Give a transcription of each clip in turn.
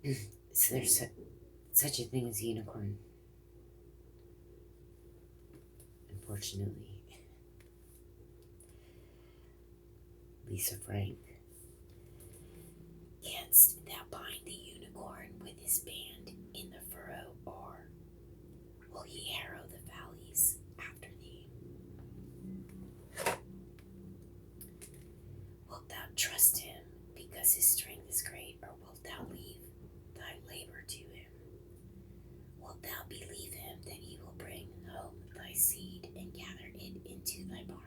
So there's such a thing as a unicorn. Unfortunately, Lisa Frank. Canst thou bind the unicorn with his band in the furrow, or will he harrow the valleys after thee? Wilt thou trust him because his strength is great, or wilt thou leave thy labor to him? Wilt thou believe him that he will bring home thy seed and gather it into thy barn?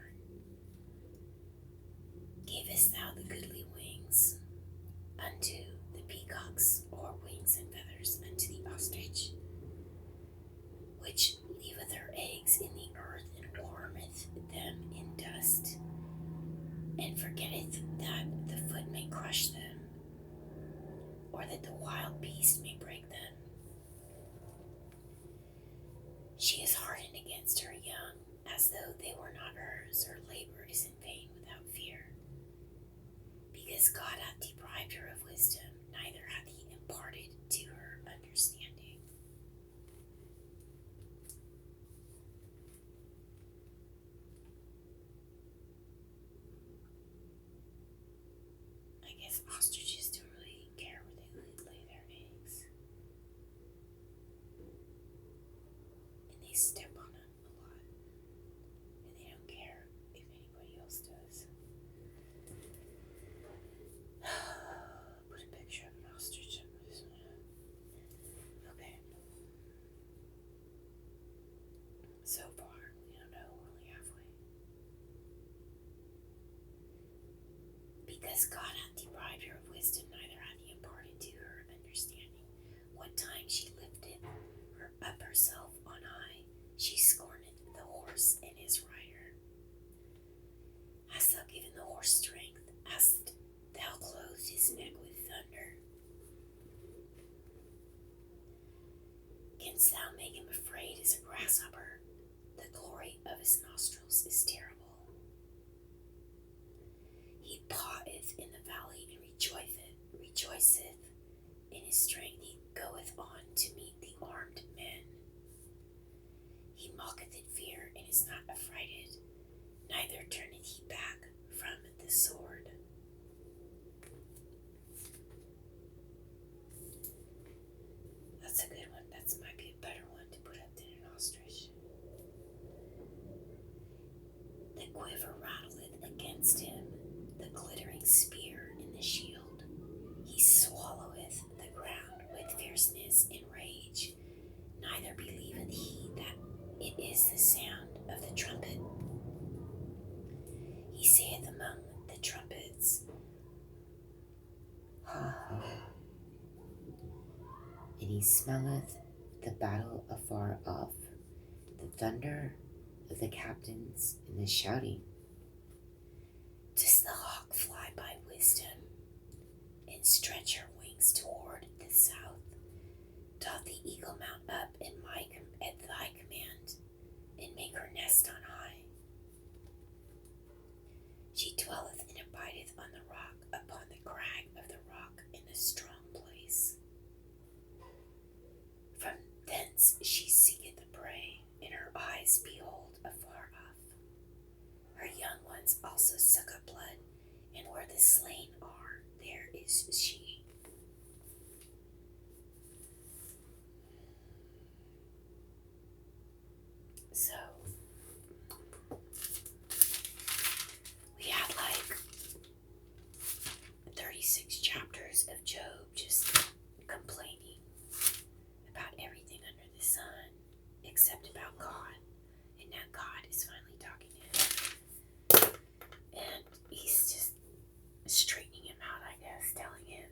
Gavest thou the goodly wings unto the peacocks, or wings and feathers unto the ostrich, which leaveth her eggs in the earth and warmeth them in dust, and forgetteth that the foot may crush them, or that the wild beast may break them? She is hardened against her young, as though they were not hers. Her labor is in vain without fear. Because God hath deprived her of wisdom, neither hath he imparted to her understanding. I guess ostriches don't really care where they lay their eggs. And they step on them a lot. And they don't care if anybody else does. Put a picture of an ostrich up this one. Okay. So far, we don't know, we're only halfway. Because God hath deprived her of wisdom, neither hath he imparted to her understanding. What time she lifteth her up herself on high, she scorneth the horse and his rider. Hast thou given the horse strength? Hast thou clothed his neck with thunder? Canst thou make him afraid as a grasshopper? The glory of his nostrils is terrible. He pauteth in the valley and rejoiceth in his strength. He goeth on to meet the armed men. He mocketh at fear and is not affrighted, neither turneth he back from the sword. That's a good one. That might be a better one to put up than an ostrich. The quiver rattleth against him, the glittering spear in the shield. He swalloweth the ground with fierceness and rage, neither believeth he that it is the sound of the trumpet. He saith among the trumpets, Ha ha. And he smelleth the battle afar off, the thunder of the captains and the shouting. Does the hawk fly by wisdom, and stretch her wings toward the south? Doth the eagle mount up at thy command, and make her nest on high? She dwelleth and abideth on the rock, upon the crag of the rock, in the strong place. From thence she seeketh the prey, and her eyes behold afar off. Her young ones also suck up blood, and where the slain are, there is she. So, we had like 36 chapters of Job just complaining about everything under the sun except about God. And now God is finally talking to him. And he's just straightening him out, I guess, telling him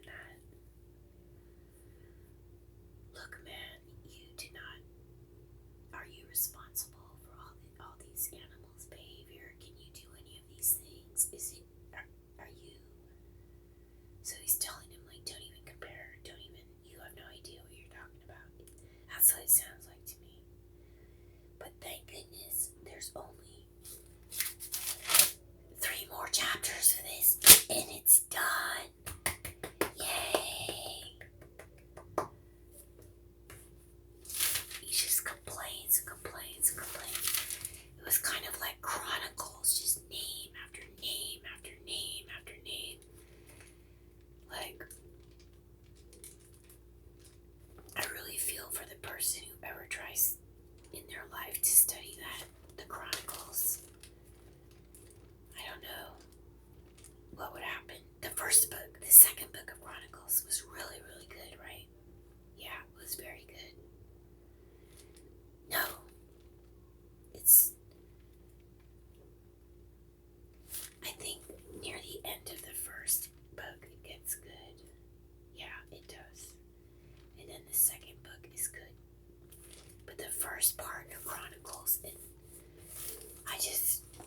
first part of Chronicles, and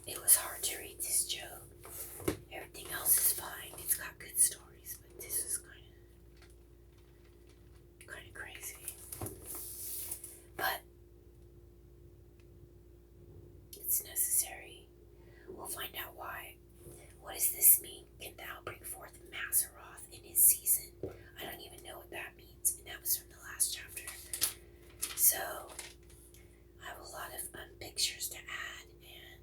it was hard to read this Job. Everything else is fine. It's got good stories, but this is kind of crazy. But it's necessary. We'll find out why. What does this mean? Can thou bring forth Maseroth in his season? I don't even know what that means, and that was from the last chapter. So I have a lot of pictures to add, and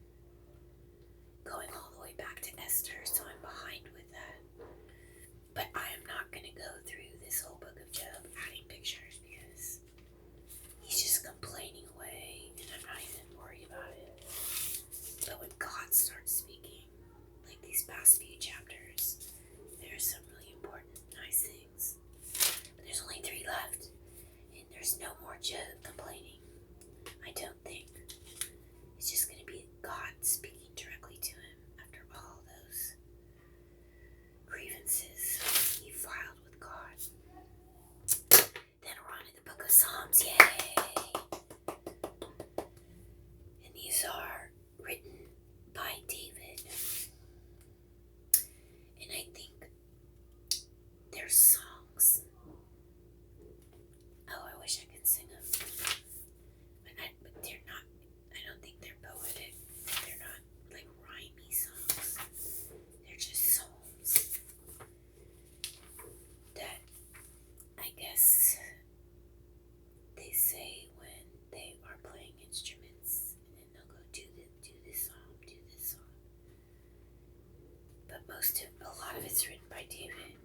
going all the way back to Esther, so I'm behind with that. But I am not going to go through this whole book of Job adding pictures because he's just complaining away, and I'm not even worried about it. But when God starts speaking, like these past few chapters, there's some really important, nice things. But there's only 3 left, and there's no more Job complaining. I don't think. It's just going to be God speaking directly to him after all those grievances he filed with God. Then we're on to the book of Psalms. Yay! And these are written by David. And I think they're songs. Oh, I wish I could sing them. But they're not. I don't think they're poetic. They're not like rhymey songs. They're just psalms that I guess they say when they are playing instruments, and then they'll go do this psalm, do this song. But a lot of it's written by David.